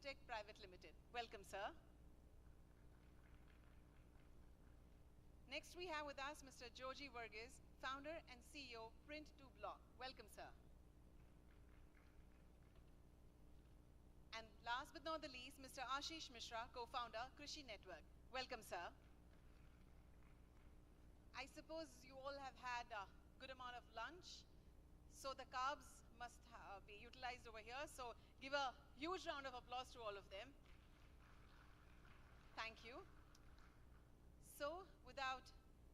BIMSTEC Private Limited. Welcome, sir. Next, we have with us Mr. Joji Varghese, founder and CEO, Print2Block. Welcome, sir. And last but not the least, Mr. Ashish Mishra, co-founder, Krishi Network. Welcome, sir. I suppose you all have had a good amount of lunch, so the carbs must be utilized over here. So give a huge round of applause to all of them. Thank you. So without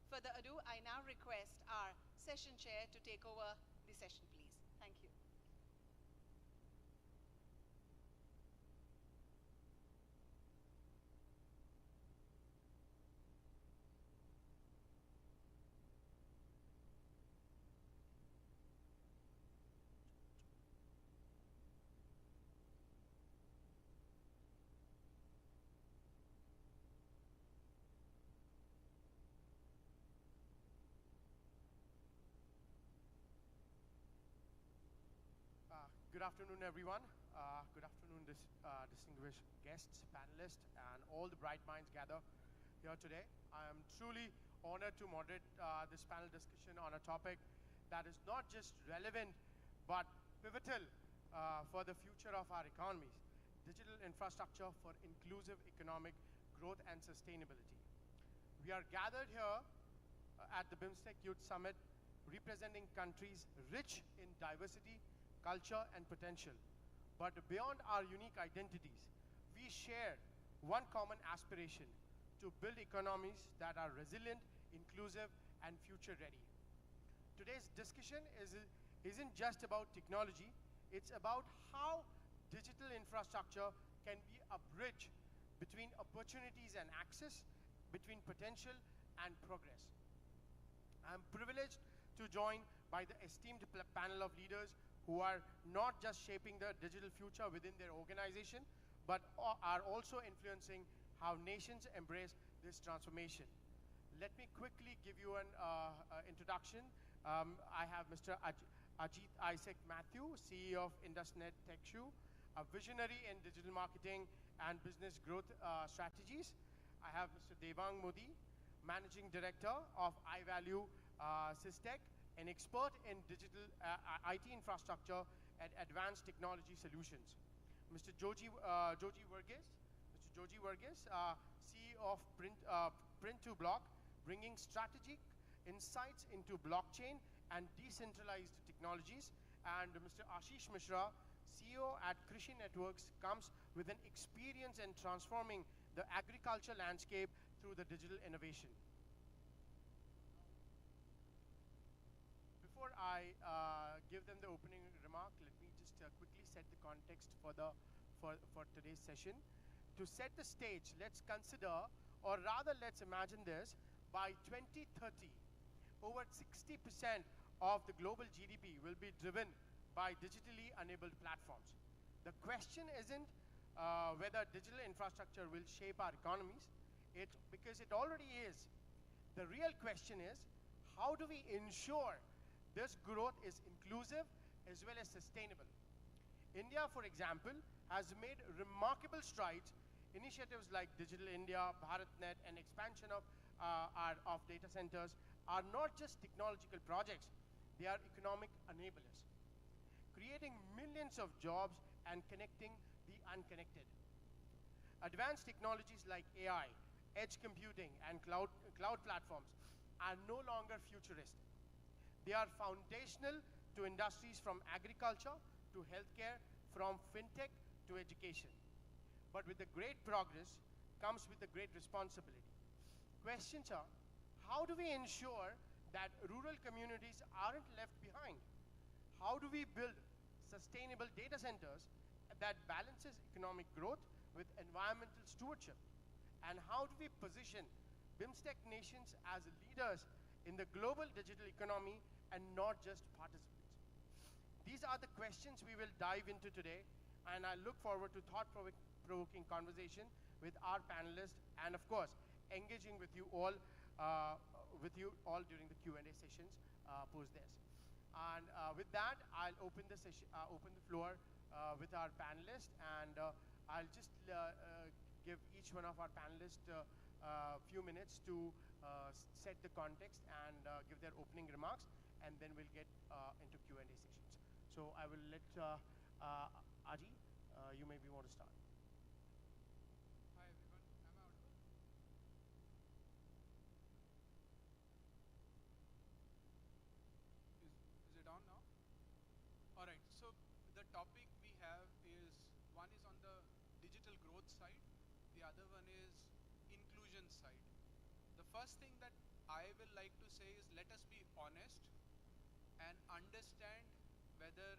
further ado, I now request our session chair to take over the session, please. Thank you. Good afternoon, everyone. Good afternoon, distinguished guests, panelists, and all the bright minds gathered here today. I am truly honored to moderate this panel discussion on a topic that is not just relevant, but pivotal for the future of our economies: digital infrastructure for inclusive economic growth and sustainability. We are gathered here at the BIMSTEC Youth Summit, representing countries rich in diversity, culture, and potential. But beyond our unique identities, we share one common aspiration: to build economies that are resilient, inclusive, and future-ready. Today's discussion isn't just about technology, it's about how digital infrastructure can be a bridge between opportunities and access, between potential and progress. I'm privileged to join by the esteemed panel of leaders who are not just shaping the digital future within their organization, but are also influencing how nations embrace this transformation. Let me quickly give you an introduction. I have Mr. Ajit Isaac Matthew, CEO of IndusNet TechShoe, a visionary in digital marketing and business growth strategies. I have Mr. Devang Modi, Managing Director of iValue Systech, an expert in digital IT infrastructure and advanced technology solutions. Mr. Joji Varghese, CEO of Print2Block, bringing strategic insights into blockchain and decentralized technologies. And Mr. Ashish Mishra, CEO at Krishi Networks, comes with an experience in transforming the agriculture landscape through the digital innovation. Before I give them the opening remark, let me just quickly set the context for today's session. To set the stage, let's consider, or rather let's imagine this: by 2030, over 60% of the global GDP will be driven by digitally enabled platforms. The question isn't whether digital infrastructure will shape our economies, because it already is. The real question is, how do we ensure this growth is inclusive as well as sustainable? India, for example, has made remarkable strides. Initiatives like Digital India, BharatNet, and expansion of data centers are not just technological projects, they are economic enablers, creating millions of jobs and connecting the unconnected. Advanced technologies like AI, edge computing, and cloud platforms are no longer futuristic. They are foundational to industries from agriculture to healthcare, from fintech to education. But with the great progress comes with the great responsibility. Questions are, how do we ensure that rural communities aren't left behind? How do we build sustainable data centers that balances economic growth with environmental stewardship? And how do we position BIMSTEC nations as leaders in the global digital economy and not just participants? These are the questions we will dive into today, and I look forward to thought-provoking conversation with our panelists, and of course, engaging with you all during the Q&A sessions post this. And with that, I'll open the floor with our panelists, and I'll just give each one of our panelists a few minutes to set the context and give their opening remarks, and then we'll get into Q&A sessions. So I will let Aji, you maybe want to start. Hi everyone, am I audible? Is it on now? Alright, so the topic we have is, one is on the digital growth side, the other one is inclusion side. The first thing that I will like to say is, let us be honest and understand whether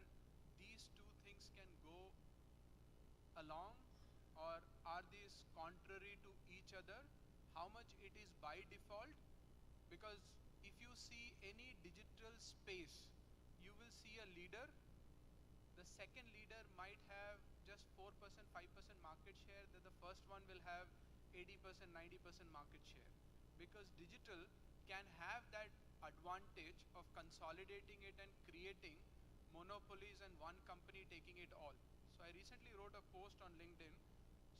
these two things can go along, or are these contrary to each other, how much it is by default. Because if you see any digital space, you will see a leader. The second leader might have just 4%, 5% market share, then the first one will have 80%, 90% market share. Because digital can have that advantage of consolidating it and creating monopolies and one company taking it all. So I recently wrote a post on LinkedIn.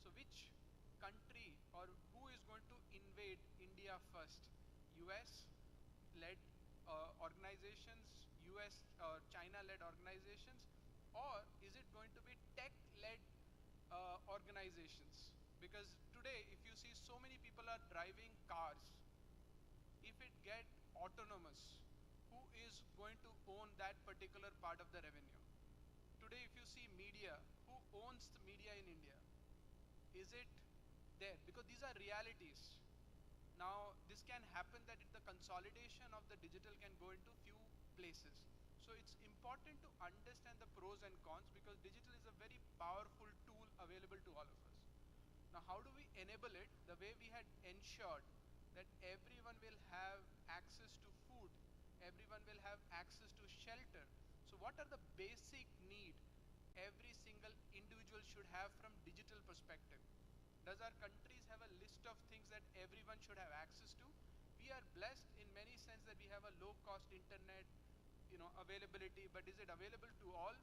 So which country or who is going to invade India first? US-led organizations, US or China-led organizations, or is it going to be tech-led organizations? Because today, if you see, so many people are driving cars. If it get autonomous, who is going to own that particular part of the revenue? Today, if you see media, who owns the media in India? Is it there? Because these are realities. Now, this can happen that the consolidation of the digital can go into few places. So it's important to understand the pros and cons, because digital is a very powerful tool available to all of us. Now, how do we enable it? The way we had ensured that everyone will have access to food, everyone will have access to shelter. So what are the basic need every single individual should have from digital perspective? Does our countries have a list of things that everyone should have access to? We are blessed in many sense that we have a low cost internet, availability, but is it available to all?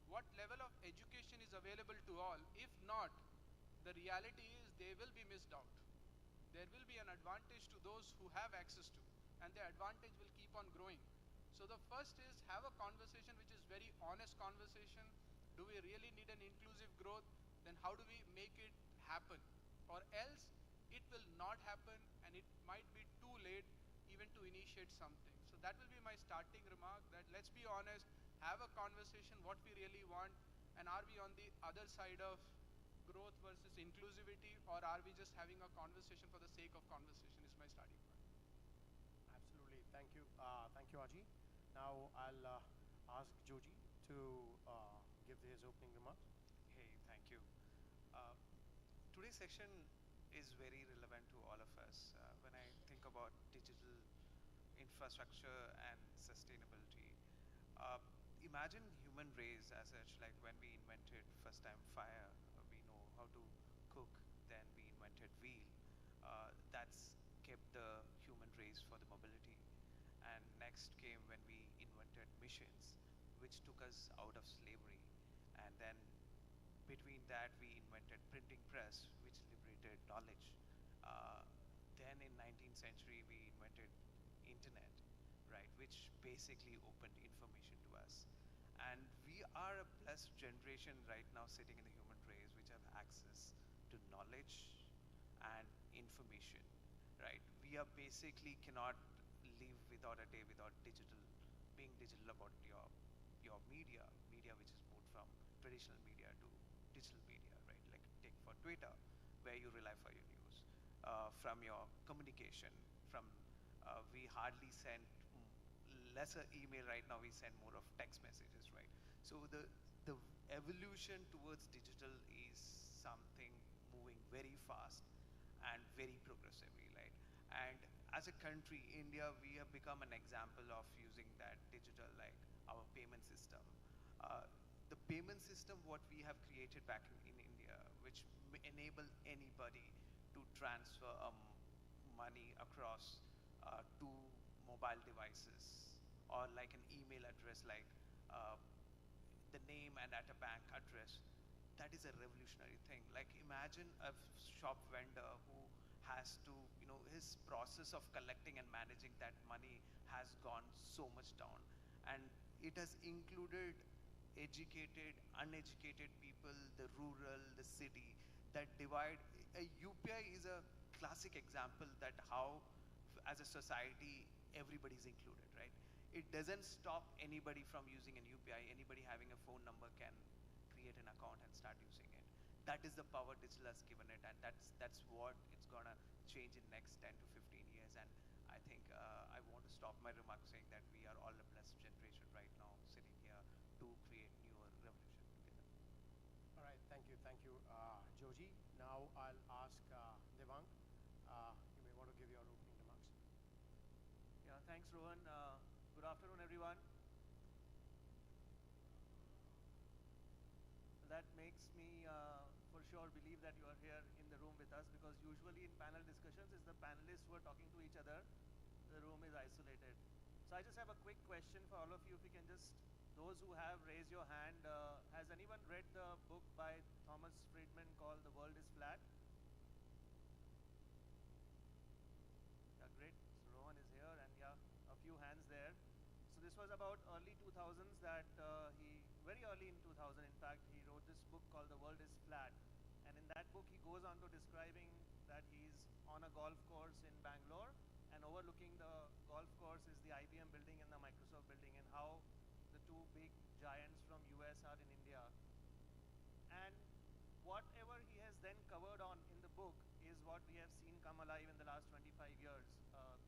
What level of education is available to all? If not, the reality is they will be missed out. There will be an advantage to those who have access to, and the advantage will keep on growing. So the first is, have a conversation which is very honest conversation. Do we really need an inclusive growth? Then how do we make it happen? Or else it will not happen, and it might be too late even to initiate something. So that will be my starting remark, that let's be honest, have a conversation what we really want, and are we on the other side of growth versus inclusivity, or are we just having a conversation for the sake of conversation, is my starting point. Absolutely. Thank you. Thank you, Aji. Now I'll ask Joji to give his opening remarks. Hey, thank you. Uh, Today's session is very relevant to all of us. When I think about digital infrastructure and sustainability, uh, imagine human race as such, like when we invented first time fire, we know how to cook, then we invented wheel. That's kept the human race for the mobility. And next came when we invented machines, which took us out of slavery. And then between that, we invented printing press, which liberated knowledge. Uh, then in 19th century, we invented internet, right, which basically opened information to us. And we are a blessed generation right now sitting in the human race, which have access to knowledge and information, right? We are basically cannot live without a day without digital, being digital about your media which is moved from traditional media to digital media, right? Like take for Twitter, where you rely for your news, from your communication, from we hardly send lesser email right now, we send more of text messages, right? So the evolution towards digital is something moving very fast and very progressively, right? And as a country, India, we have become an example of using that digital, like our payment system. Uh, the payment system, what we have created back in India, which enable anybody to transfer money across two mobile devices, or like an email address, like the name and at a bank address, that is a revolutionary thing. Like imagine a shop vendor who has to, you know, his process of collecting and managing that money has gone so much down. And it has included educated, uneducated people, the rural, the city, that divide. A UPI is a classic example that how, as a society, everybody's included, right? It doesn't stop anybody from using an UPI. Anybody having a phone number can create an account and start using it. That is the power digital has given it, and that's what it's gonna change in next 10 to 15 years. And I think I want to stop my remarks saying that we are all a blessed generation right now, sitting here to create newer revolution together. All right, thank you, Joji. Now I'll ask Devang. You may want to give your opening remarks. Yeah, thanks, Rohan. Good afternoon, everyone. That makes me for sure believe that you are here in the room with us, because usually in panel discussions it's the panelists who are talking to each other. The room is isolated. So I just have a quick question for all of you. If you can just, those who have, raise your hand. Has anyone read the book by Thomas Friedman called The World is Flat? Yeah, great. So Rohan is here, and yeah, a few hands there. So this was about early 2000s that very early in 2000, in fact, he wrote this book called The World is Flat. And in that book, he goes on to describing that he's on a golf course in Bangalore, and overlooking the golf course is the IBM building and the Microsoft building, and how the two big giants from US are in India. And whatever he has then covered on in the book is what we have seen come alive in the last 25 years.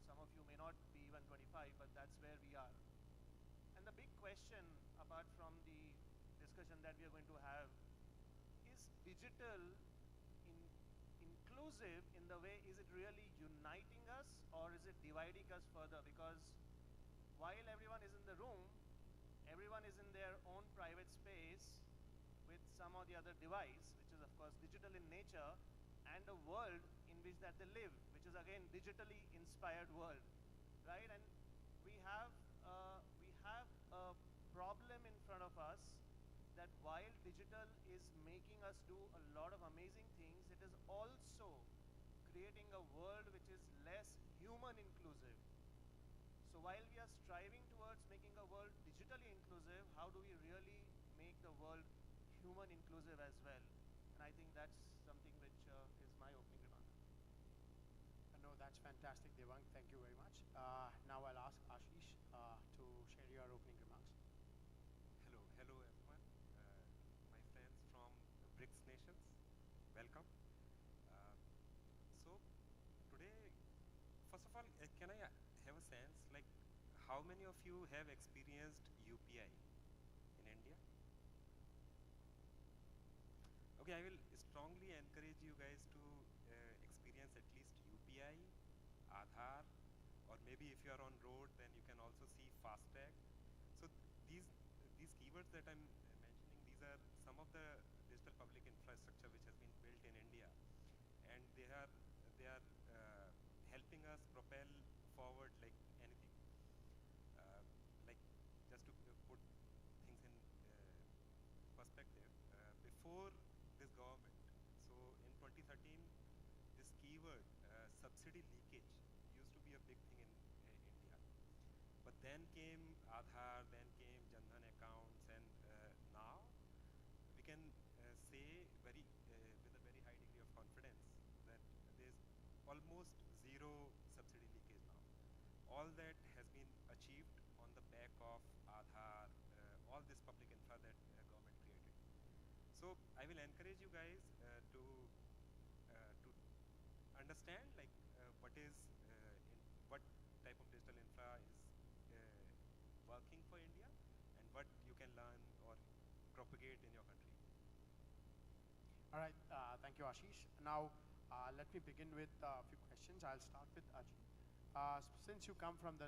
Some of you may not be even 25, but that's where we are. And the big question, apart from the discussion that we are going to have, is digital inclusive in the way, is it really uniting us or is it dividing us further? Because while everyone is in the room, everyone is in their own private space with some or the other device, which is of course digital in nature, and a world in which that they live, which is again digitally inspired world, right? And we have a problem in front of us, that while digital is making us do a lot of amazing things, it is also creating a world which is less human inclusive. So while we are striving towards making a world digitally inclusive, how do we really make the world human inclusive as well? And I think that's something which is my opening remark. No, that's fantastic, Devang. Thank you very much. Now I'll ask Ashish to share your opening remarks. Hello everyone. My friends from BRICS nations, welcome. So today, first of all, can I have a sense, like, how many of you have experienced UPI in India? Okay, I will strongly encourage you guys to experience at least UPI, Aadhaar, or maybe if you are on road, then you can also see FASTag. So these keywords that I'm mentioning, these are some of the digital public infrastructure which has been built in India, and they are helping us propel forward like anything. Like, just to put things in perspective, before this government, so in 2013, this keyword subsidy leakage used to be a big thing in India. But then came Aadhaar, then came Jan Dhan accounts, and now we can say very with a very high degree of confidence that there is almost zero subsidy leakage now. All that has been achieved on the back of Aadhaar, all this public infra that government created. So I will encourage you guys to understand, like, what type of digital infra is working for India, and what you can learn or propagate in your country. All right, thank you, Ashish. Now, let me begin with a few questions. I'll start with Ajit. Since you come from the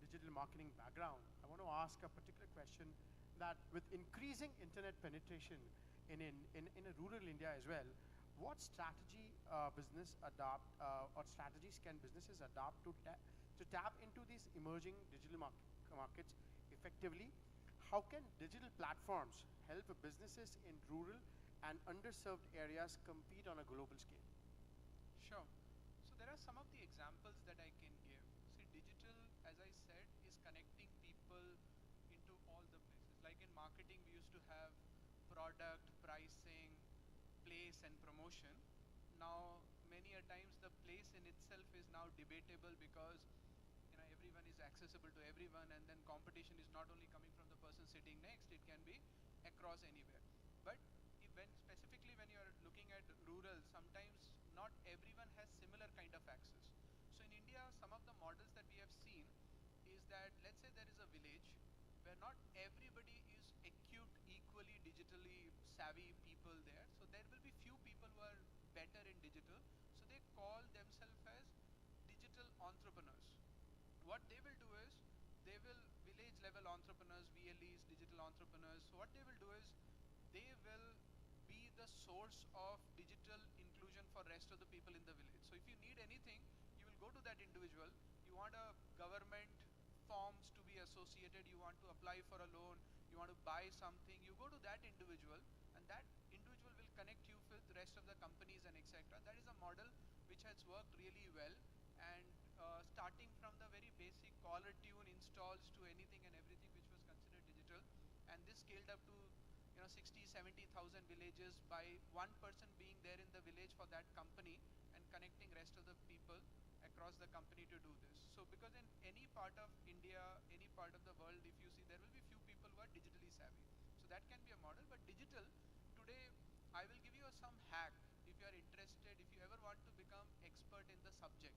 digital marketing background, I want to ask a particular question that with increasing internet penetration in a rural India as well, what strategy business adopt or strategies can businesses adopt to tap into these emerging digital markets effectively? How can digital platforms help businesses in rural and underserved areas compete on a global scale? Sure. So there are some of the examples that I can give. See, digital, as I said, is connecting people into all the places. Like in marketing, we used to have product, pricing, place, and promotion. Now, many a times the place in itself is now debatable because everyone is accessible to everyone, and then competition is not only coming from the person sitting next, it can be across anywhere. But when specifically when you're looking at rural, sometimes not everyone has similar kind of access. So in India, some of the models that we have seen is that, let's say there is a village where not everybody is acute equally digitally savvy people there, so there will be few people who are better in digital, so they call themselves as digital entrepreneurs. What they will do is, they will village level entrepreneurs, VLEs, digital entrepreneurs. So what they will do is, they will be the source of digital inclusion for rest of the people in the village. So if you need anything, you will go to that individual. You want a government forms to be associated, you want to apply for a loan, you want to buy something, you go to that individual, and that individual will connect you with the rest of the companies and etc. That is a model which has worked really well, and starting from the very basic caller tune installs to anything and everything which was considered digital, and this scaled up to 60-70,000 villages by one person being there in the village for that company and connecting rest of the people across the company to do this. So because in any part of India, any part of the world, if you see, there will be few people who are digitally savvy. So that can be a model. But digital today, I will give you some hack if you are interested. If you ever want to become expert in the subject,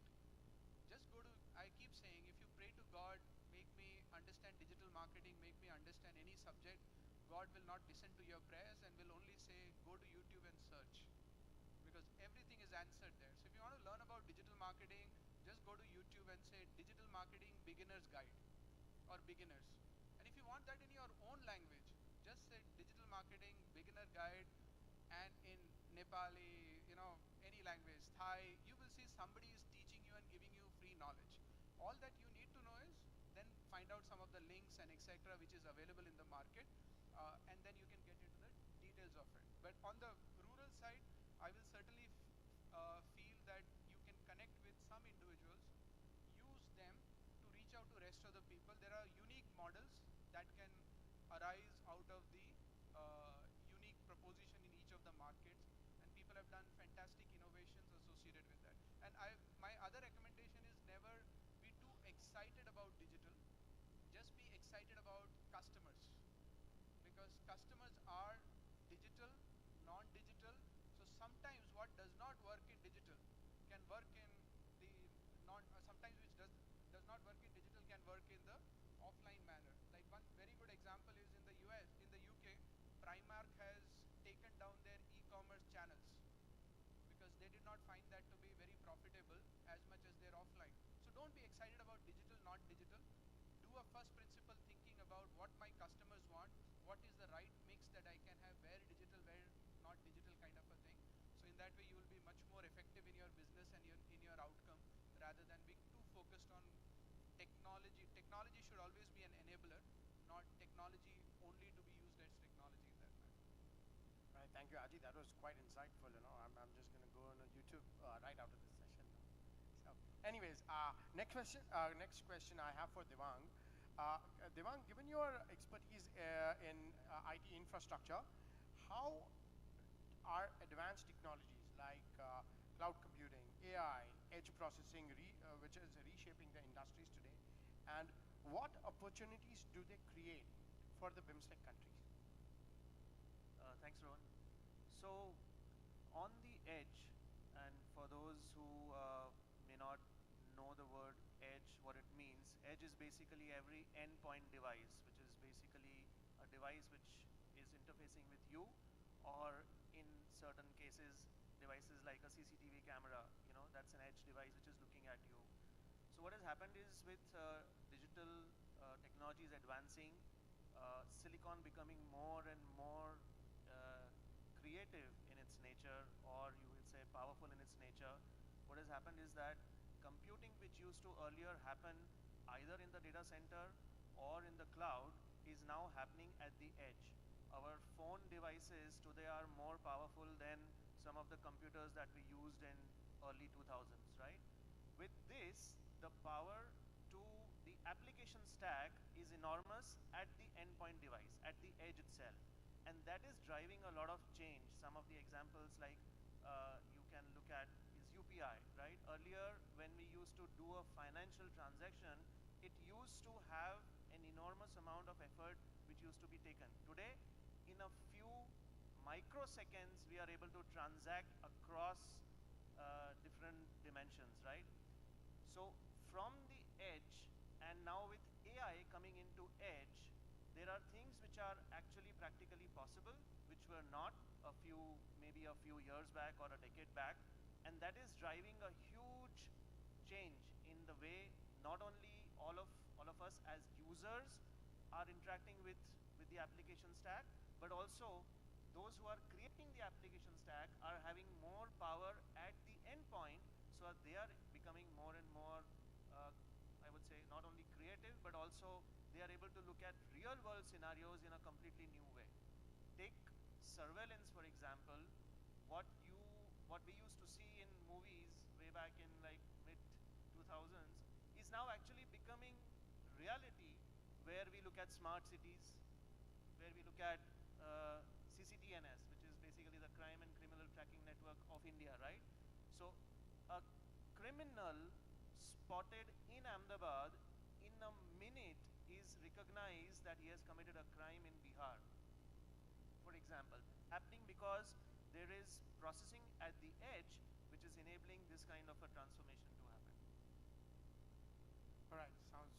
just go to, I keep saying, if you pray to God, make me understand digital marketing, make me understand any subject, God will not listen to your prayers and will only say, go to YouTube and search, because everything is answered there. So if you want to learn about digital marketing, just go to YouTube and say digital marketing beginner's guide or beginners. And if you want that in your own language, just say digital marketing beginner guide, and in Nepali, any language, Thai, you will see somebody is teaching you and giving you free knowledge. All that you need to know is then find out some of the links and etc. which is available in the market, and then you can get into the details of it. But on the rural side, I will certainly feel that you can connect with some individuals, use them to reach out to rest of the people. There are unique models that can arise out of the unique proposition in each of the markets, and people have done fantastic innovations associated with that. And my other recommendation is never be too excited about digital. Just be excited about customers, because customers are digital, non-digital. So sometimes what does not work in digital can work in the sometimes which does not work in digital can work in the offline manner. Like one very good example is in the UK, Primark has taken down their e-commerce channels because they did not find that to be very profitable as much as their offline. So don't be excited about digital, not digital. Do a first principle thinking about what my customers want, what is the right mix that I can have, where digital, where not digital kind of a thing. So in that way you will be much more effective in your business and in your outcome, rather than being too focused on technology. Technology should always be an enabler, not technology only to be used as technology in that manner. Right, thank you, Aji. That was quite insightful. I'm just going to go on YouTube right after this session. So, anyways, next question I have for Devang. Devang, given your expertise in IT infrastructure, how are advanced technologies like cloud computing, AI, edge processing, which is reshaping the industries today, and what opportunities do they create for the BIMSTEC countries? Thanks, Rohan. So, on the edge, and for those who may not know the word edge, what it means, edge is basically every endpoint device, which is basically a device which is interfacing with you, or in certain cases, devices like a CCTV camera, that's an edge device which is looking at you. So what has happened is with digital technologies advancing, silicon becoming more and more creative in its nature, or you will say powerful in its nature, what has happened is that computing, which used to earlier happen either in the data center or in the cloud, is now happening at the edge. our phone devices today are more powerful than some of the computers that we used in early 2000s, right? With this, the power to the application stack is enormous at the endpoint device, at the edge itself. And that is driving a lot of change. Some of the examples like you can look at is UPI, right? Earlier, when we used to do a financial transaction, it used to have an enormous amount of effort which used to be taken. Today, in a few microseconds, we are able to transact across different dimensions, right? So from the edge, and now with AI coming into edge, there are things which are actually practically possible, which were not maybe a few years back or a decade back, and that is driving a huge change in the way not only all of us as users are interacting with the application stack, but also those who are creating the application stack are having more power at the endpoint, so they are becoming more and more, I would say, not only creative, but also they are able to look at real world scenarios in a completely new way. Take surveillance, for example. What we used to see in movies way back in like mid 2000s is now actually becoming reality, where we look at smart cities, where we look at CCTNS, which is basically the Crime and Criminal Tracking Network of India, right? So a criminal spotted in Ahmedabad in a minute is recognized that he has committed a crime in Bihar, for example, happening because there is processing at the edge which is enabling this kind of a transformation to happen. All right, sounds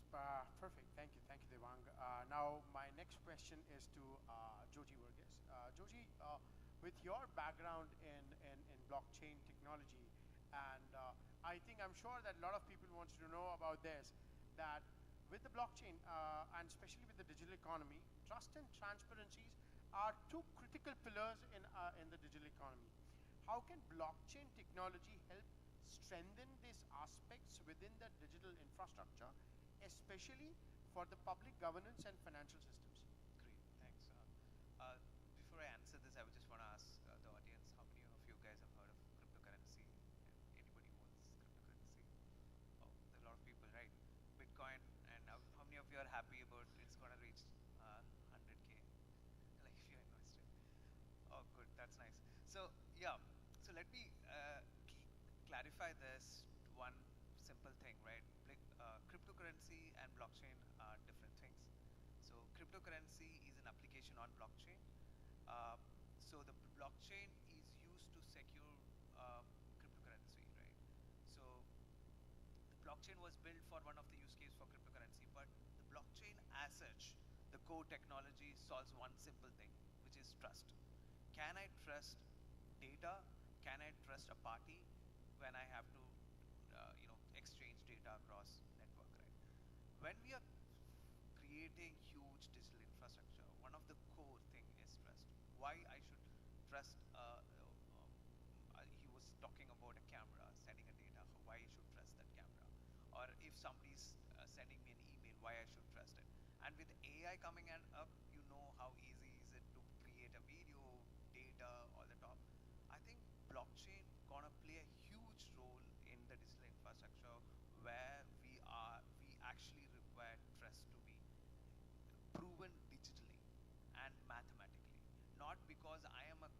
perfect. Thank you, Devang. Now, my next question is to Joji Verghese. Joji, with your background in blockchain technology, and I'm sure that a lot of people want to know about this, that with the blockchain, and especially with the digital economy, trust and transparencies are two critical pillars in the digital economy. How can blockchain technology help strengthen these aspects within the digital infrastructure, especially for the public governance and financial systems? Great, thanks. Before I answer this, I would just want to ask the audience, how many of you guys have heard of cryptocurrency? Anybody owns cryptocurrency? Oh, there are a lot of people, right? Bitcoin, and how many of you are happy about it's going to reach 100K? Like if you invested. Oh, good, that's nice. So yeah, so let me clarify this one simple thing, right? Cryptocurrency and blockchain are different things. So cryptocurrency is an application on blockchain. So the blockchain is used to secure cryptocurrency, right? So the blockchain was built for one of the use case for cryptocurrency, but the blockchain as such, the core technology solves one simple thing, which is trust. Can I trust data? Can I trust a party when I have to, exchange data across network, right? When we are creating huge digital infrastructure, one of the core thing is trust. Why I should trust? He was talking about a camera sending a data. Why I should trust that camera? Or if somebody's sending me an email, why I should trust it? And with AI coming up, you know how easy is it to create a video, data, all the top. I think blockchain gonna play a huge role in the digital infrastructure where we actually require trust to be proven digitally and mathematically. Not because I am a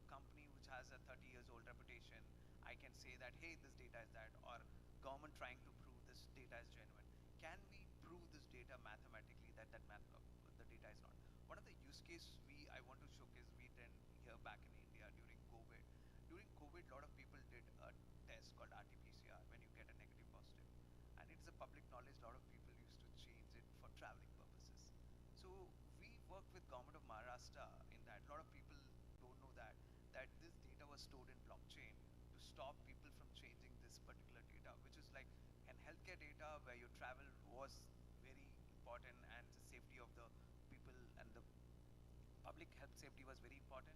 company which has a 30 years old reputation, I can say that, hey, this data is that, or government trying to prove this data is genuine. Can we prove this data mathematically that the data is not? One of the use case I want to showcase we did here back in India during COVID. During COVID, a lot of people did a test called RT-PCR when you get a negative positive. And it's a public knowledge, a lot of people used to change it for traveling purposes. So we work with government of Maharashtra in that. A lot of people don't know that this data was stored in blockchain to stop people from changing this particular data, which is like an healthcare data where your travel was very important and the safety of the people and the public health safety was very important.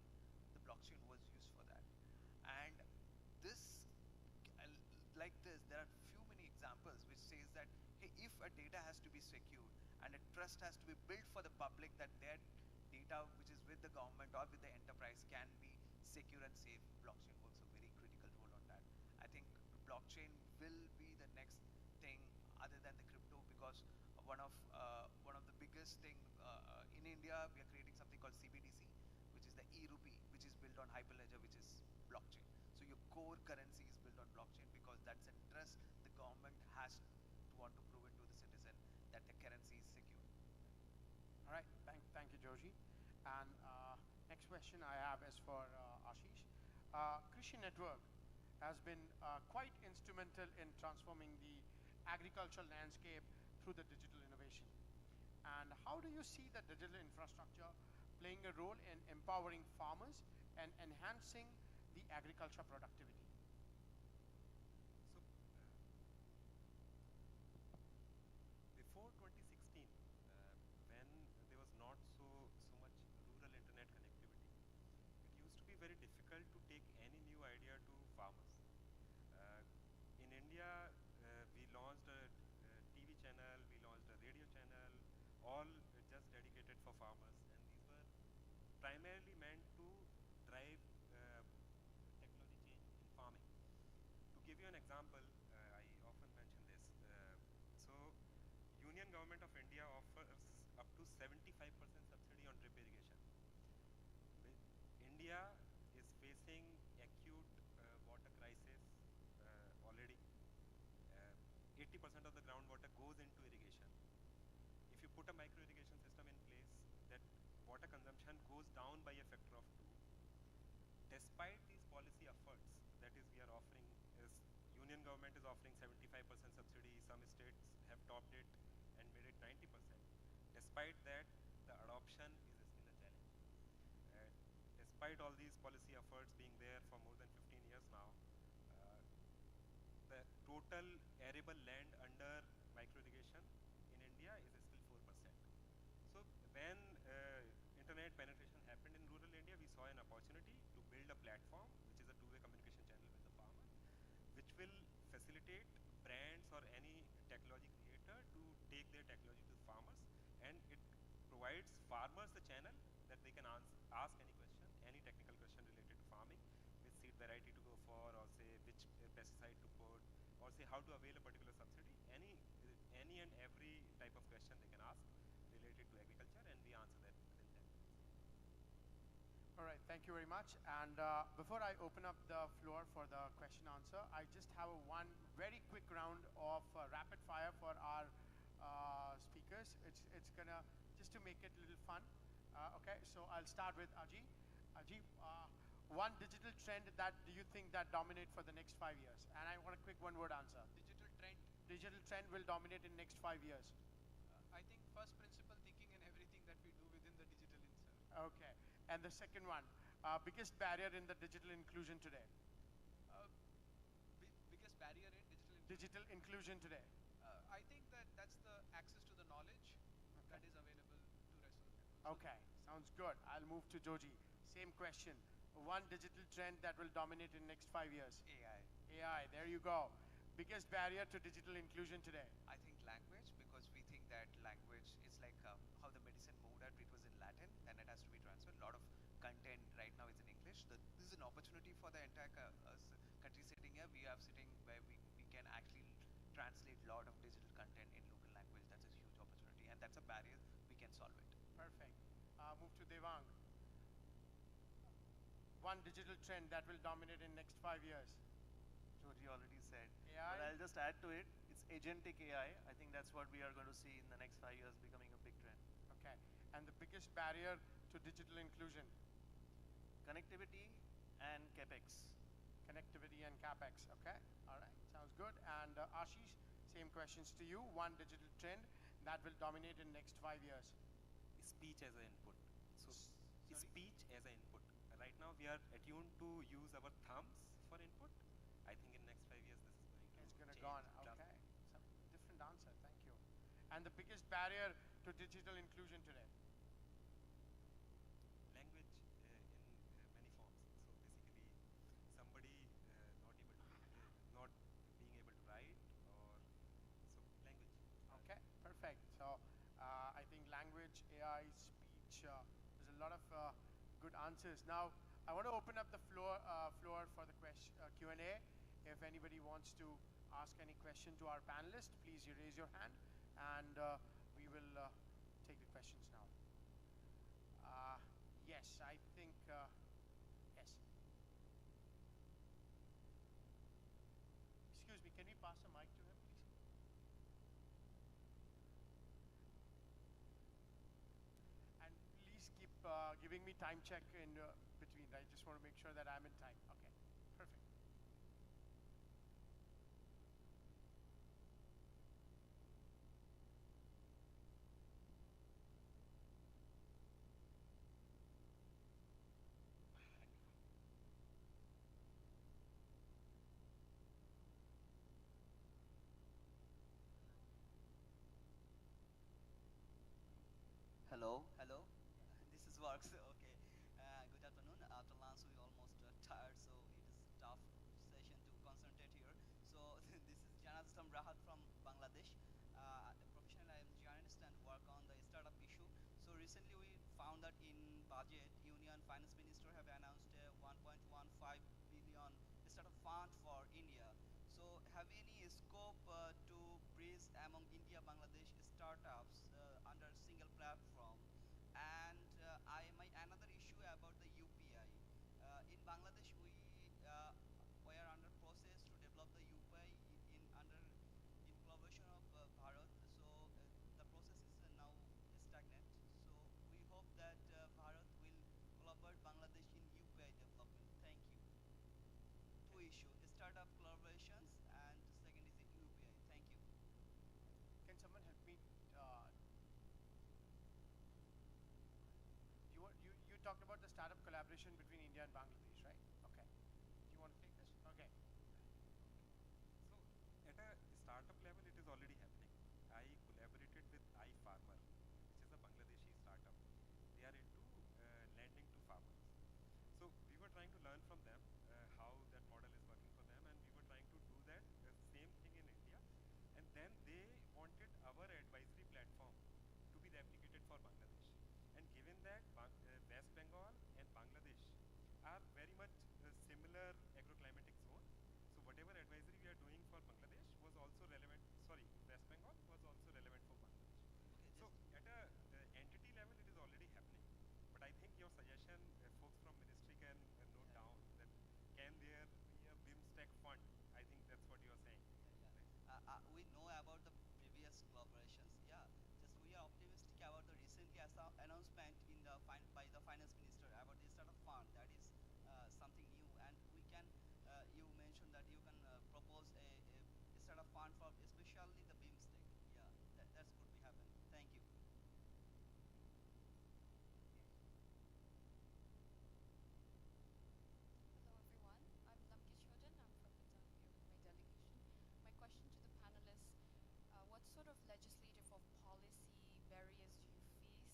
The blockchain was used for that. And this, like this, there are few many examples which says that, hey, if a data has to be secured and a trust has to be built for the public that their data, which is with the government or with the enterprise can be secure and safe, blockchain works a very critical role on that. I think blockchain will be the next thing other than the crypto, because one of the biggest thing in India, we are creating something called CBDC, which is the e-rupee, which is built on Hyperledger, which is blockchain. So your core currency is built on blockchain, because that's a trust the government has to want to prove it to the citizen that the currency is secure. All right, thank you, Joji. And next question I have is for Ashish. Krishi Network has been quite instrumental in transforming the agricultural landscape through the digital innovation. And how do you see the digital infrastructure playing a role in empowering farmers and enhancing the agriculture productivity? So, before 2016, when there was not so much rural internet connectivity, it used to be very difficult to take any new idea to farmers. In India, we launched a TV channel, we launched a radio channel, all just dedicated for farmers, and these were primarily meant to drive technology change in farming. To give you an example, I often mention this. So, Union Government of India offers up to 75% subsidy on drip irrigation. India is facing acute water crisis already. 80% of the groundwater goes into irrigation. If you put a micro irrigation system in place, that water consumption goes down by a factor of 2. Despite these policy efforts, that is, we are offering, is Union government is offering 75% subsidy, some states have topped it and made it 90%. Despite that, the adoption is still a challenge. Despite all these policy efforts being there for more than 15 years now, the total arable land under micro irrigation in India is still 4%. So when internet penetration happened in rural India, we saw an opportunity to build a platform which is a two-way communication channel with the farmer, which will facilitate brands or any technology creator to take their technology to farmers, and it provides farmers the channel that they can ask any question, any technical question related to farming, which seed variety to go for, or say which pesticide to put, or say how to avail a particular subsidy. Any and every type of question they can ask related to agriculture, and we answer that within 10 minutes. All right, thank you very much. And before I open up the floor for the question answer, I just have one very quick round of rapid fire for our speakers. It's gonna, just to make it a little fun. Okay, so I'll start with Aji. Aji, one digital trend that do you think that dominate for the next 5 years? And I want a quick one-word answer. Digital trend. Digital trend will dominate in next 5 years. I think first principle thinking in everything that we do within the digital itself. Okay. And the second one, biggest barrier in the digital inclusion today? Biggest barrier in Digital inclusion today. I think that's the access to the knowledge that is available to rest of the people. Okay, sounds good. I'll move to Joji. Same question. One digital trend that will dominate in next 5 years? AI. AI, there you go. Biggest barrier to digital inclusion today? I think language, because we think that language is like how the medicine moved out. It was in Latin, then it has to be transferred. A lot of content right now is in English. This is an opportunity for the entire country sitting here. We are sitting where we can actually translate a lot of digital content in local language. That's a huge opportunity, and that's a barrier. We can solve it. Perfect. Move to Devang. One digital trend that will dominate in next 5 years? Georgie already said. AI? But I'll just add to it. It's agentic AI. I think that's what we are going to see in the next 5 years becoming a big trend. Okay. And the biggest barrier to digital inclusion? Connectivity and CapEx. Connectivity and CapEx. Okay. All right. Sounds good. And Ashish, same questions to you. One digital trend that will dominate in next 5 years? Speech as an input. So, speech as an input. Right now, we are attuned to use our thumbs for input. I think in next 5 years, this is going to go on. Okay. Some different answer. Thank you. And the biggest barrier to digital inclusion today? Language in many forms. So basically, somebody not being able to write, or so language. Okay, perfect. So I think language, AI, speech, there's a lot of answers. Now, I want to open up the floor for the Q&A. If anybody wants to ask any question to our panelists, please you raise your hand, and we will take the questions now. Yes, I think, yes. Excuse me, can we pass the mic to him, please? And please keep giving me time check in between. I just want to make sure that I'm in time. Okay, perfect. Hello, hello. This is works. Okay. Good afternoon. After lunch, we almost tired, so it is tough session to concentrate here. So this is Janazam Rahat from Bangladesh. Professionally, I am journalist and work on the startup issue. So recently, we found that in budget, Union Finance Minister have announced a 1.15 billion startup fund for India. So have any scope to bridge among India Bangladesh startups under single platform? And my another issue about the UPI. In Bangladesh, we are under process to develop the UPI in under in collaboration of Bharat. So the process is now stagnant. So we hope that Bharat will collaborate Bangladesh in UPI development. Thank you. Two issues: startup collaborations, and second is the UPI. Thank you. Can someone help me? You talked about the startup collaboration between India and Bangladesh, right? Okay. Do you want to take this? Okay. So at a startup level, it is already happening. I collaborated with iFarmer, which is a Bangladeshi startup. They are into lending to farmers. So we were trying to learn from them how that model is working for them, and we were trying to do that same thing in India. And then they wanted our advisory platform to be replicated for Bangladesh. And given that West Bengal and Bangladesh are very much similar agroclimatic zone, so whatever advisory we are doing for Bangladesh was also relevant. Sorry, West Bengal was also relevant for Bangladesh. Okay, So just at a entity level, it is already happening. But I think your suggestion, folks from ministry can note yeah. down that can there be a BIMSTEC fund? I think that's what you are saying. We know about the previous collaborations. Yeah, just we are optimistic about the recently announcement in the by the finance minister about the startup fund. That is something new, and we can. You mentioned that you can propose a startup fund for especially the BIMSTEC. Yeah, that's could be happen. Thank you. Hello everyone, I'm Lamki Chodhan. I'm from Italy here with my delegation. My question to the panelists, what sort of legislative or policy barriers do you face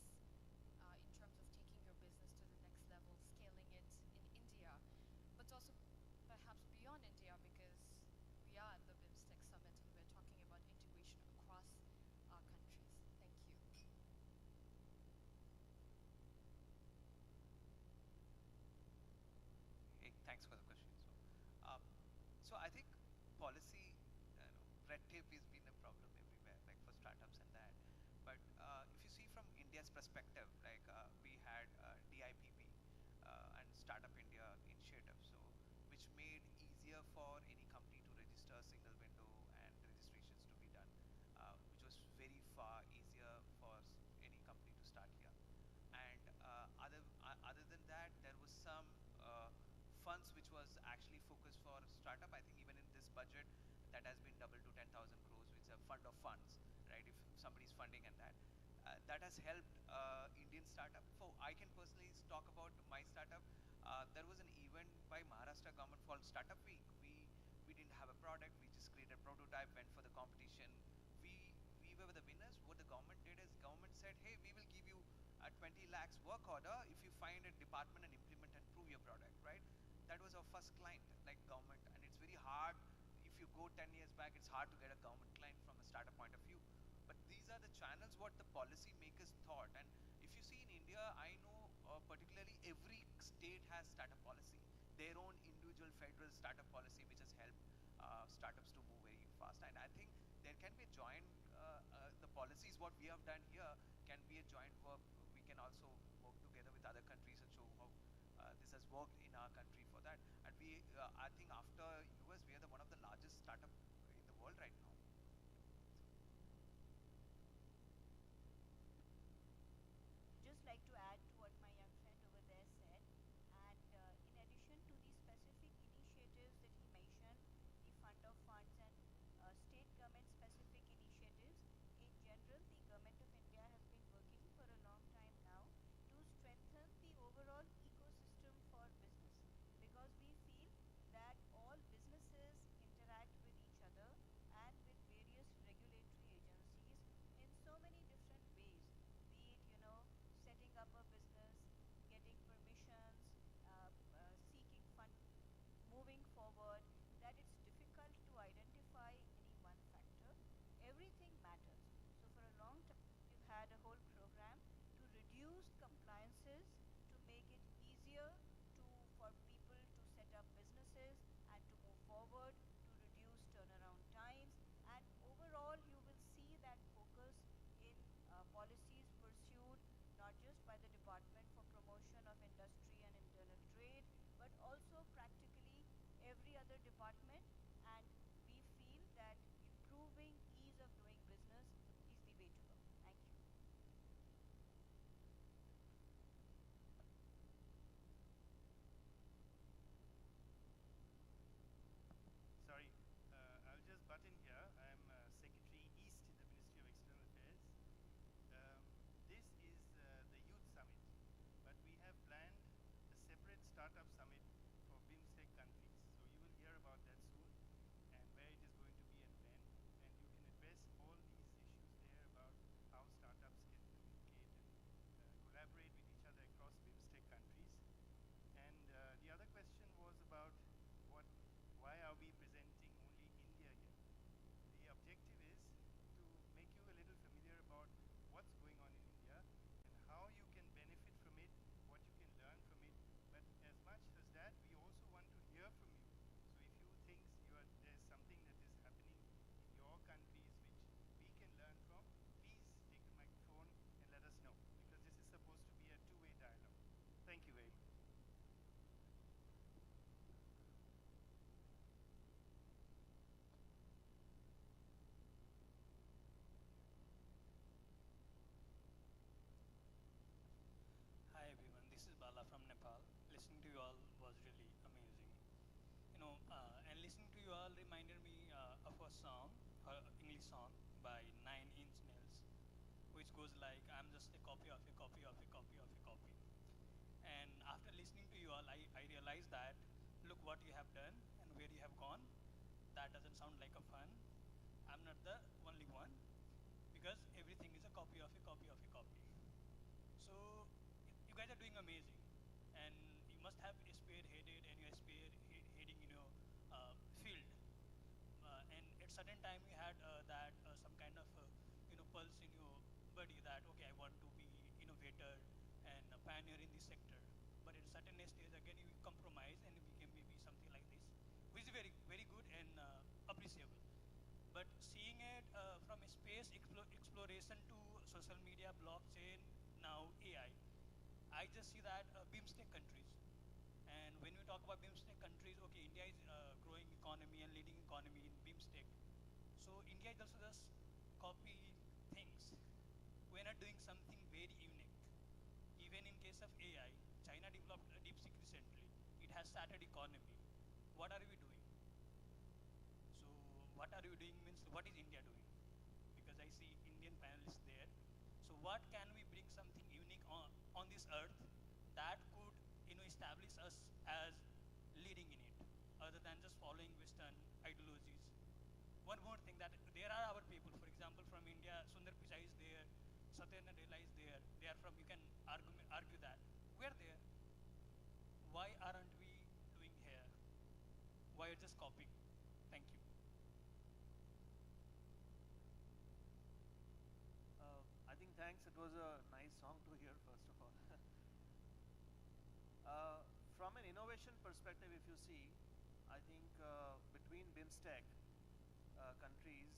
in terms of taking your business to the next level, scaling it in India, but also perhaps beyond India, because we are at the BIMSTEC Summit and we're talking about integration across our countries. Thank you. Hey, thanks for the question. So I think policy, red tape has been a problem everywhere, like for startups and that. But if you see from India's perspective, like we had DIPP and Startup India initiative, so which made easier for any company to register single window and registrations to be done, which was very far easier for any company to start here. And other than that, there was some funds which was actually focused for startup. I think even in this budget, that has been doubled to 10,000 crores, which is a fund of funds, right? If somebody's funding and that. That has helped Indian startup. So I can personally talk about my startup. There was an event by Maharashtra government called Startup Week. We didn't have a product. We just created a prototype, went for the competition. We were the winners. What the government did is government said, hey, we will give you a 20 lakhs work order if you find a department and implement and prove your product, right? That was our first client, like government, and it's very hard. If you go 10 years back, it's hard to get a government client from a startup point of view. But these are the channels what the policy makers thought. And if you see in India, I know particularly every state has startup policy, their own individual federal startup policy, which has helped startups to move very fast. And I think there can be a joint, the policies what we have done here can be a joint work. We can also work together with other countries and show how this has worked in our country for that. And we, I think after US, we are one of the largest startup in the world right now. Just like to add to what my young friend over there said, and in addition to the specific initiatives that he mentioned, the fund of funds and state government specific initiatives, in general, the government of India has been working for a long time now to strengthen the overall ecosystem for business, because we feel that all businesses interact with each other and with various regulatory agencies in so many different ways, be it, setting up a business, getting permissions, seeking fund, moving forward, that it's difficult to identify any one factor. Everything matters. So for a long time, we've had a whole program to reduce compliances, to make it easier for people to set up businesses and to move forward, to reduce turnaround times. And overall, you will see that focus in policies pursued not just by the Department for Promotion of Industry and Internal Trade, but also practically every other department. And we feel that improving ease of doing business is the way to go. Thank you. Sorry, I'll just butt in here. I'm Secretary East in the Ministry of External Affairs. This is the Youth Summit, but we have planned a separate startup summit for BIMSTEC countries. So you will hear about that soon, and where it is going to be and when. And you can address all these issues there about how startups can communicate and collaborate with each other across BIMSTEC countries. And the other question was about why are we presenting only India here? The objective is to make you a little familiar about what's going on in India and how you can benefit from it, what you can learn from it. But as much as that, we also want to hear from you. So if you think there's something that is happening in your countries which we can learn from, please take the microphone and let us know, because this is supposed to be a two-way dialogue. Thank you very much. Hi everyone, this is Bala from Nepal. Listening to you all was really amazing. And listening to you all reminded me of a song, English song by 9 Inch Nails, which goes like, I'm just a copy of a copy of a copy of a copy. And after listening to you all, I realized that, look what you have done and where you have gone. That doesn't sound like a fun. I'm not the only one, because everything is a copy of a copy of a copy. So you guys are doing amazing, and you must have spearheaded and you're spearheading field. And at certain time you had that some kind of pulse in your body that okay, I want to be innovator and a pioneer in this sector. But at a certain stage again you compromise and became maybe something like this, which is very very good and appreciable. But seeing it from a space exploration to social media, blockchain, now AI, I just see that BIMSTEC countries. And when we talk about BIMSTEC countries, okay, India is growing economy and leading economy in BIMSTEC. So India is also just copying things. We're not doing something very unique. Even in case of AI, China developed DeepSeek recently. It has started economy. What are we doing? So what are you doing means what is India doing? Because I see Indian panelists there. So what can we bring something unique on this earth that could establish us as leading in it, other than just following Western ideologies? One more thing, that there are our people, for example, from India, Sundar Pichai is there, Satyendra Dela is there, they are from, you can argue that. We're there. Why aren't we doing here? Why are just copying? Thank you. I think thanks. It was a nice song to hear, first of all. perspective, if you see, I think between BIMSTEC countries,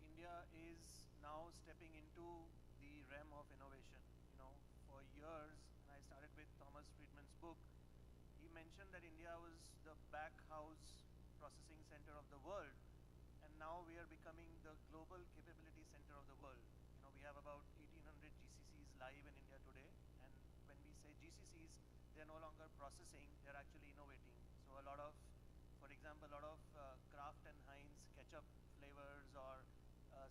India is now stepping into the realm of innovation. You know, for years, and I started with Thomas Friedman's book, he mentioned that India was the back house processing center of the world, and now we are becoming the global capability center of the world. You know, we have about 1800 GCCs live in India today, and when we say GCCs, they're no longer processing, they're actually innovating. So a lot of, for example, a lot of Kraft and Heinz ketchup flavors or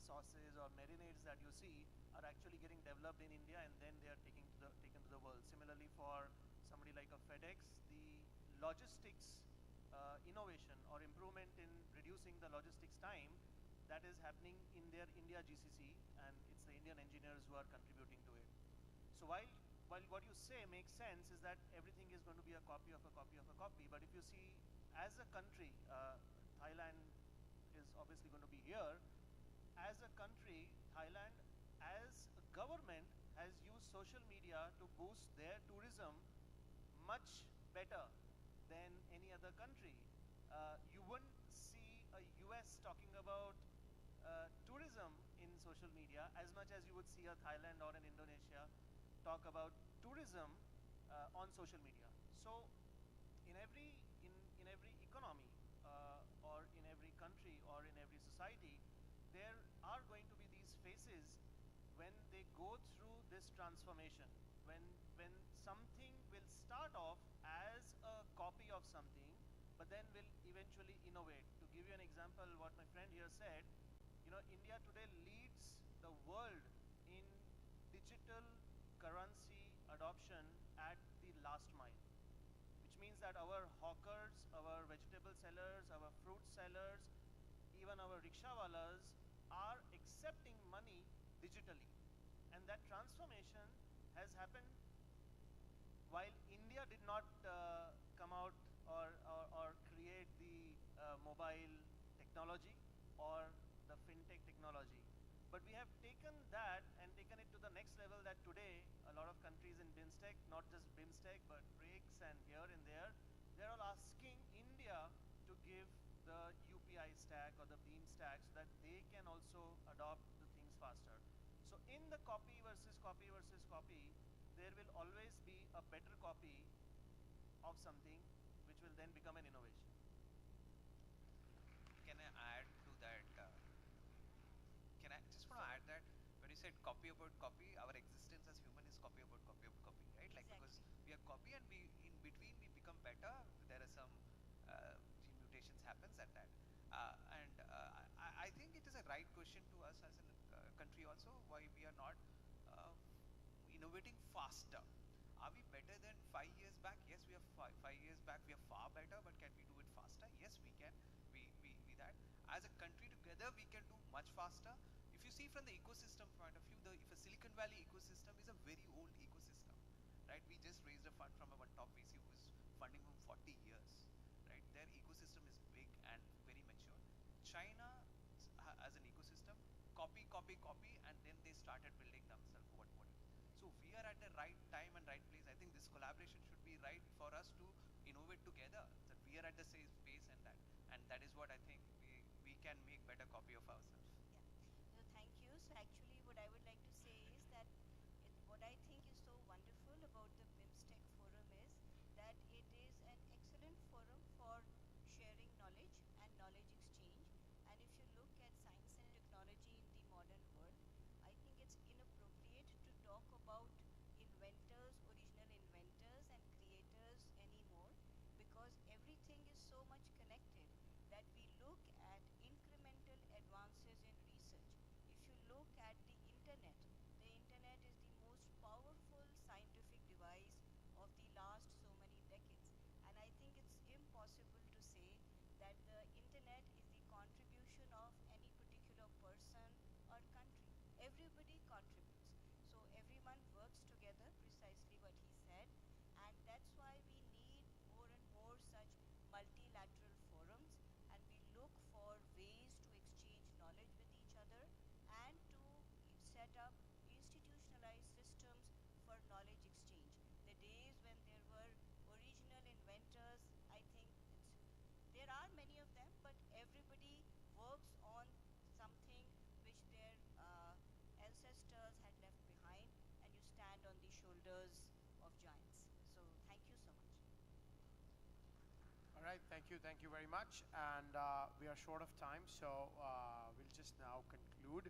sauces or marinades that you see are actually getting developed in India, and then they are taken to the world. Similarly, for somebody like a FedEx, the logistics innovation or improvement in reducing the logistics time, that is happening in their India GCC, and it's the Indian engineers who are contributing to it. So while what you say makes sense, is that everything is going to be a copy of a copy of a copy, but if you see, as a country, Thailand is obviously going to be here. As a country, Thailand, as a government, has used social media to boost their tourism much better than any other country. You wouldn't see a US talking about tourism in social media as much as you would see a Thailand or an Indonesia talk about tourism on social media. So in every economy or in every country or in every society, there are going to be these phases when they go through this transformation, when something will start off as a copy of something, but then will eventually innovate. To give you an example, what my friend here said, you know, India today leads the world in digital currency adoption at the last mile, which means that our hawkers, our vegetable sellers, our fruit sellers, even our rickshawalas are accepting money digitally. And that transformation has happened while India did not come out or create the mobile technology or the fintech technology. But we have taken that and taken it to the next level, that today a lot of countries in BIMSTEC, not just BIMSTEC but BRICS and here and there, they're all asking India to give the UPI stack or the BEAM stack so that they can also adopt the things faster. So in the copy versus copy versus copy, there will always be a better copy of something which will then become an innovation. Can I add to that? Can I just want to add that when you said copy about copy, our existence as human is copy about copy about copy, right? Like, because we are copy and we in between we become better. There are some gene mutations happens at that, and I think it is a right question to us as a country also, why we are not uh, innovating faster. Are we better than 5 years back? Yes, we are 5 years back. We are far better, but can we do it faster? Yes, we can. We that as a country together we can do much faster. If you see from the ecosystem point of view, if a Silicon Valley ecosystem is a very old ecosystem, right? We just raised a fund from our top VC who is funding from 40 years, right? Their ecosystem is big and very mature. China as an ecosystem, copy, and then they started building themselves what it is. So we are at the right time and right place. I think this collaboration should be right for us to innovate together. That we are at the same space, and that is what I think we can make better copy of ourselves. Yeah. So thank you. So actually, what I would like to say is that what I think is so wonderful about the BIMSTEC forum is that it is an excellent forum for sharing knowledge and knowledge exchange. And if you look at science and technology in the modern world, I think it's inappropriate to talk about inventors, original inventors, and creators anymore, because everything is so much connected that we look at incremental advances in research. If you look at the internet is the most powerful scientific device of the last so many decades. And I think it's impossible to say that the internet is the contribution of any particular person or country. Everybody contributes. So everyone works together, precisely what he said. And that's why we need more and more such multilateral forums, and we look for ways to exchange knowledge with each other and to set up institutionalized systems for knowledge exchange. The days when there were original inventors, I builders of giants. So thank you so much. All right, thank you very much. And we are short of time, so we'll just now conclude.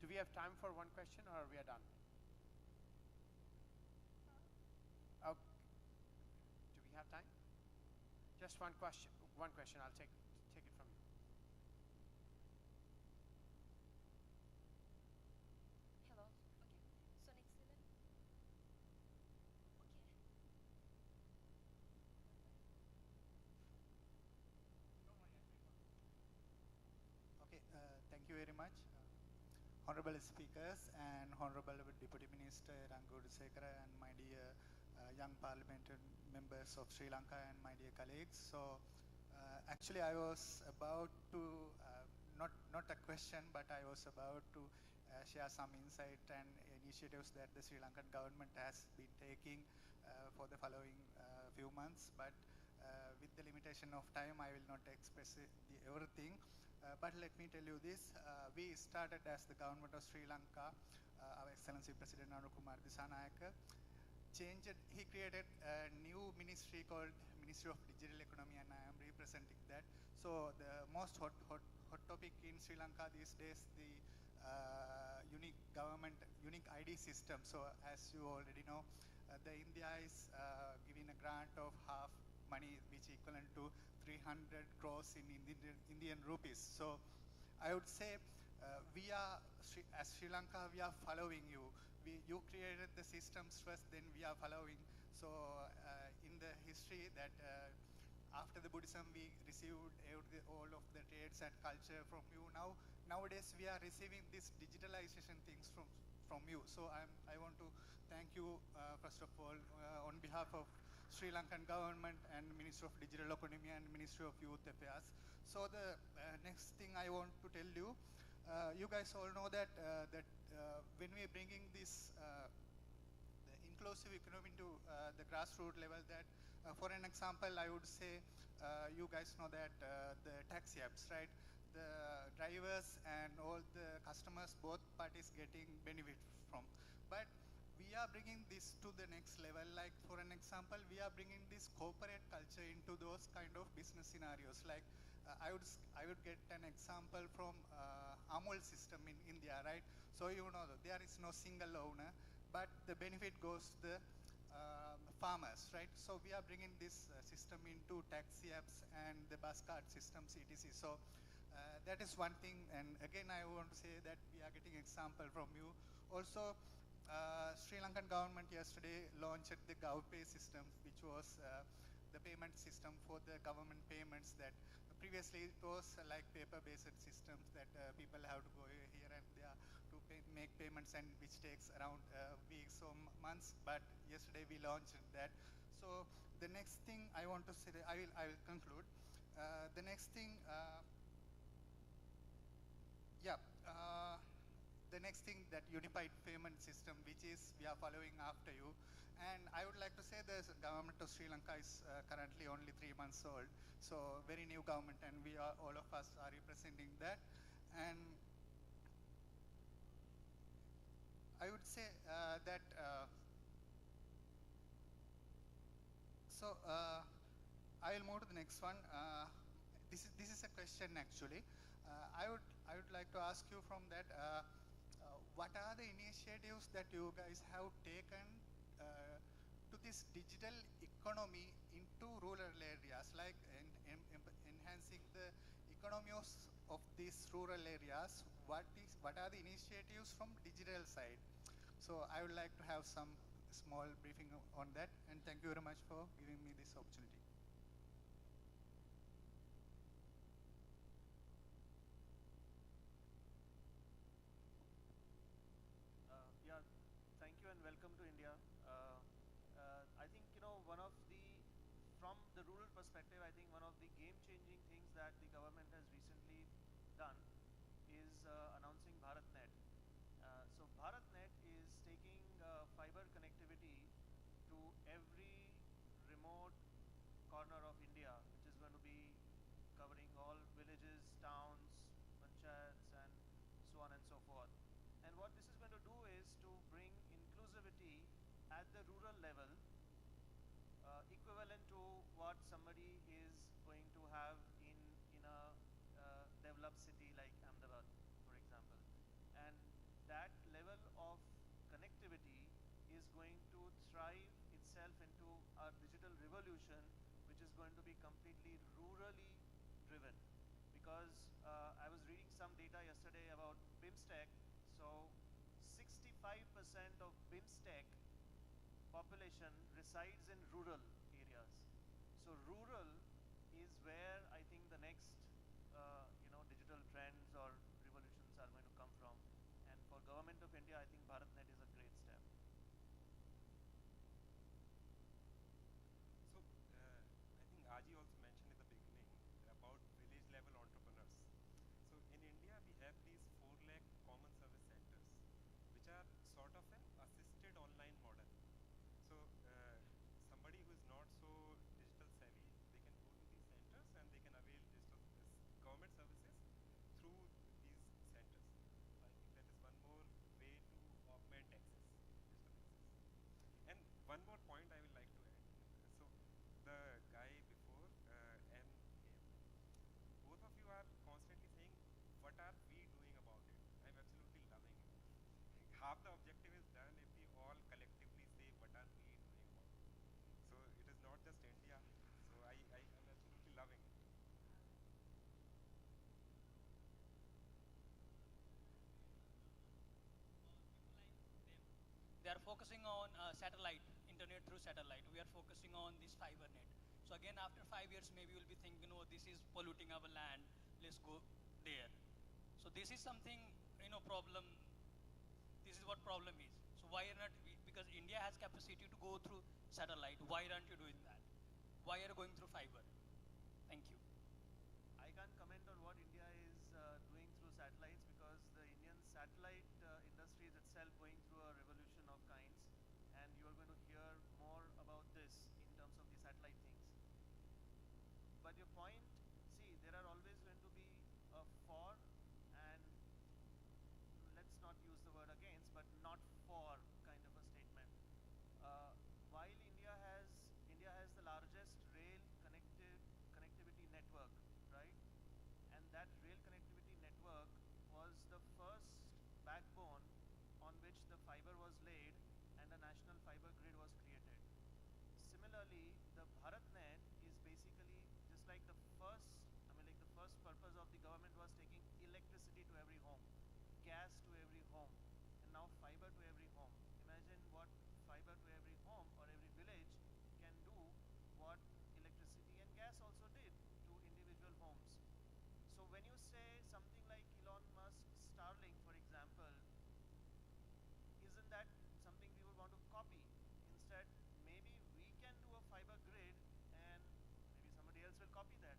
Do we have time for one question, or we are done? Do we have time? Just one question. One question. I'll take it from you. Hello. Okay. So next level. Okay, thank you very much. Honorable speakers and Honorable Deputy Minister Rangodu Sekara and my dear young parliamentary members of Sri Lanka and my dear colleagues. So actually I was about to, not a question, but I was about to share some insight and initiatives that the Sri Lankan government has been taking for the following few months. But with the limitation of time, I will not express everything. But let me tell you this, we started as the government of Sri Lanka, our Excellency President Anukumar Disanayake he created a new ministry called Ministry of Digital Economy, and I am representing that. So the most hot topic in Sri Lanka these days, the unique ID system. So as you already know, the India is giving a grant of half money, which equivalent to 300 crores in Indian rupees. So I would say as Sri Lanka, we are following you. You created the systems first, then we are following. So in the history that after the Buddhism, we received all of the trades and culture from you. Nowadays, we are receiving this digitalization things from you. So I want to thank you, first of all, on behalf of Sri Lankan government and Ministry of Digital Economy and Ministry of Youth Affairs. So the next thing I want to tell you, you guys all know that when we are bringing this the inclusive economy to the grassroots level, that for an example, I would say you guys know that the taxi apps, right? The drivers and all the customers, both parties getting benefit from. But we are bringing this to the next level. Like for an example, we are bringing this corporate culture into those kind of business scenarios. Like I would get an example from Amul system in India, right? So you know that there is no single owner, but the benefit goes to the farmers, right? So we are bringing this system into taxi apps and the bus card systems, etc. So that is one thing. And again, I want to say that we are getting example from you. Also, Sri Lankan government yesterday launched the GovPay system, which was the payment system for the government payments. That previously it was like paper-based systems that people have to go here and there to make payments, and which takes around weeks or months. But yesterday we launched that. So the next thing I want to say, I will conclude. The next thing, the next thing, that unified payment system, which is we are following after you. And I would like to say the government of Sri Lanka is currently only 3 months old. So very new government, and we are, all of us are representing that. And I would say that, I will move to the next one. This is a question actually. I would like to ask you from that, what are the initiatives that you guys have taken to this digital economy into rural areas, like enhancing the economy of these rural areas? What are the initiatives from digital side? So I would like to have some small briefing on that, and thank you very much for giving me this opportunity. Yeah, thank you and welcome to India. I think, from the rural perspective, I think one of the game-changing things that the government has recently done is announcing BharatNet. So BharatNet is taking fiber connectivity to every remote corner of India, which is going to be covering all villages, towns, panchayats, and so on and so forth. And what this is going to do is to bring inclusivity at the rural level, equivalent to what somebody is going to have in a developed city like Ahmedabad, for example. And that level of connectivity is going to thrive itself into a digital revolution, which is going to be completely rurally driven. Because I was reading some data yesterday about BIMSTEC. So 65% of BIMSTEC population resides in rural areas. So rural is where I think the next digital trends or revolutions are going to come from. And for Government of India, I think BharatNet is a great step. So I think Aji also mentioned in the beginning about village level entrepreneurs. So in India we have these 4 lakh common service centers, which are sort of an assisted online model. So somebody who is not so digital savvy, they can go to these centers and they can avail digital government services through these centers. So I think that is one more way to augment access, digital access. And one more point I will like to add. So the guy before and him, both of you are constantly saying, what are we doing about it? I'm absolutely loving it. Half the objective is done if we all collectively say, what are we doing about it? So it is not just India. So I'm absolutely loving it. They are focusing on satellite, internet through satellite. We are focusing on this fiber net. So again, after 5 years, maybe we'll be thinking, oh, this is polluting our land. Let's go there. So this is something, problem. This is what problem is. So why are not we, because India has capacity to go through satellite. Why aren't you doing that? Why are you going through fiber? Thank you. I can't comment on what India is doing through satellites, because the Indian satellite industry is itself going through a revolution of kinds, and you are going to hear more about this in terms of the satellite things. But your point, see, there are always going to be a for and, let's not use the word against, but not for kind of a statement. While India has the largest rail connectivity network, right? And that rail connectivity network was the first backbone on which the fiber was laid and a national fiber grid was created. Similarly, the BharatNet is basically just like the first, the first purpose of the government was taking electricity to every home, gas to every home, and now fiber to every home. Imagine what fiber to every home or every village can do, what electricity and gas also did to individual homes. So when you say something like Elon Musk Starlink, for example, isn't that something we would want to copy? Instead, maybe we can do a fiber grid and maybe somebody else will copy that.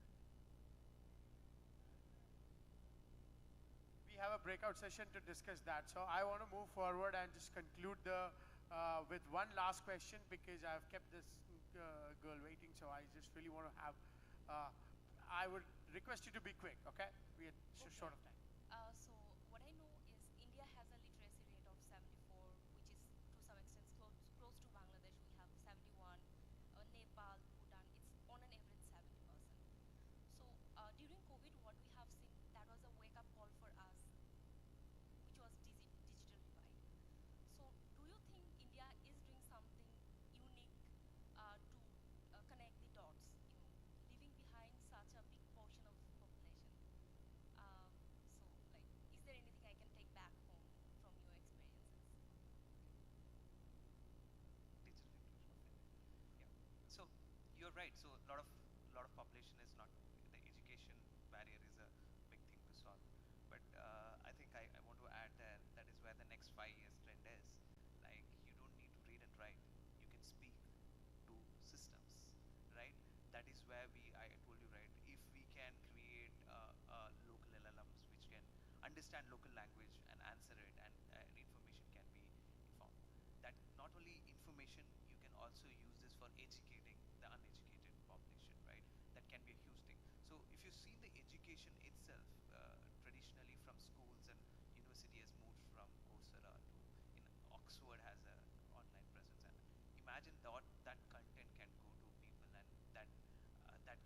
We have a breakout session to discuss that. So I want to move forward and just conclude with one last question, because I've kept this girl waiting. So I just really want to have, I would request you to be quick, okay? We are short of time. So what I know is India has a literacy rate of 74, which is to some extent close to Bangladesh. We have 71. Nepal, Bhutan, it's on an average 70%. So during COVID, what we have seen, that was a wake-up call for us, which was digital divide. So do you think India is doing something unique to connect the dots, leaving behind such a big portion of population? Is there anything I can take back home from your experiences? Digital inclusion of India. Yeah. So you're right. So a lot of population is not, the education barrier is a big thing to solve. But I think I want to add there, that is where the next 5 years trend is. Like, you don't need to read and write. You can speak to systems, right? That is where I told you, right? If we can create local LLMs which can understand local language and answer it, and information can be informed. That not only information, you can also use this for educating the uneducated population, right? That can be a huge thing. So if you see the education itself, traditionally from schools and university has moved from Coursera to, in Oxford has a online presence, and imagine that content can go to people, and that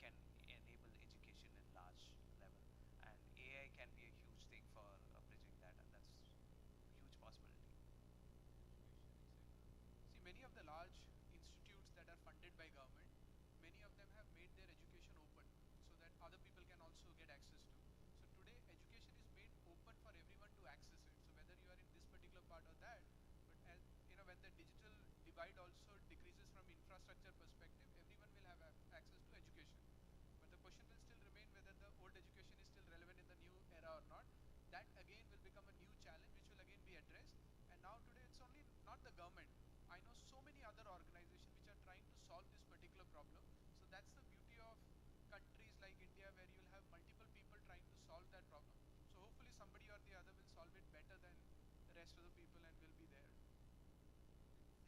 can enable education in large level. And AI can be a huge thing for bridging that, and that's huge possibility. See, many of the large institutes that are funded by government, many of them have made their education open so that other people can also get access to. So today, education is made open for everyone to access it. So whether you are in this particular part or that, but as you know, when the digital divide also decreases from infrastructure perspective, everyone will have access to education. But the question will still remain whether the old education is still relevant in the new era or not. That again will become a new challenge which will again be addressed. And now today it's only not the government. I know so many other organizations which are trying to solve this particular problem. So that's the beauty of countries like India, where you'll have multiple people trying to solve that problem. So hopefully somebody or the other will solve it better than the rest of the people and will be there.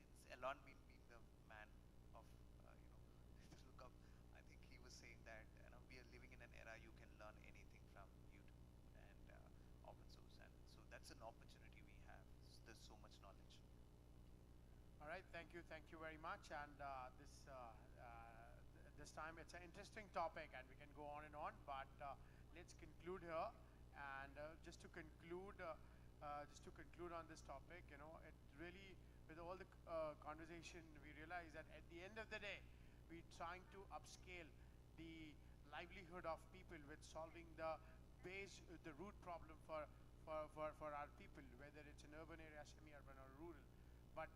Since Elon being the man of to look up, I think he was saying that we are living in an era you can learn anything from YouTube and open source, and so that's an opportunity we have. There's so much knowledge. All right, thank you very much. And this time it's an interesting topic, and we can go on and on. But let's conclude here. And just to conclude on this topic, it really, with all the conversation, we realize that at the end of the day, we're trying to upscale the livelihood of people with solving the root problem for our people, whether it's an urban area, semi-urban, or rural. But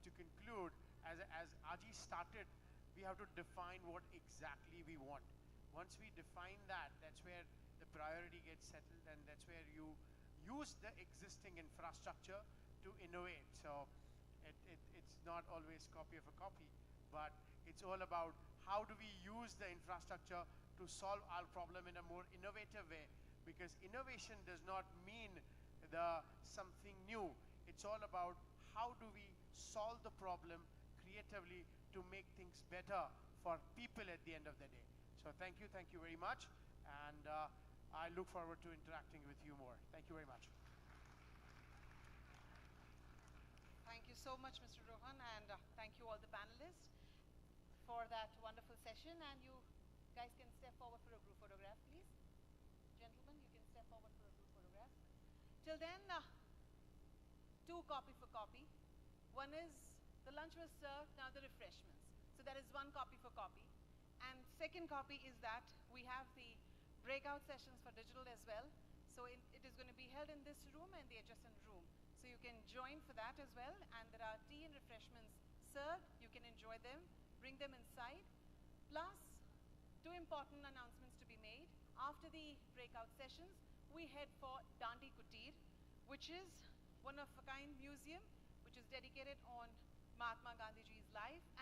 to conclude, as Aji started, we have to define what exactly we want. Once we define that, that's where the priority gets settled, and that's where you use the existing infrastructure to innovate. So it's not always copy of a copy, but it's all about how do we use the infrastructure to solve our problem in a more innovative way, because innovation does not mean something new. It's all about how do we solve the problem creatively to make things better for people at the end of the day. So thank you very much, and I look forward to interacting with you more. Thank you very much. Thank you so much, Mr. Rohan, and thank you all the panelists for that wonderful session. And you guys can step forward for a group photograph, please. Gentlemen, you can step forward for a group photograph. Till then, two copy for copy. One is the lunch was served, now the refreshments. So that is one copy for copy. And second copy is that we have the breakout sessions for digital as well. So it is going to be held in this room and the adjacent room. So you can join for that as well. And there are tea and refreshments served. You can enjoy them, bring them inside. Plus, two important announcements to be made. After the breakout sessions, we head for Dandi Kutir, which is one of a kind museum, which is dedicated on Mahatma Gandhiji's life. And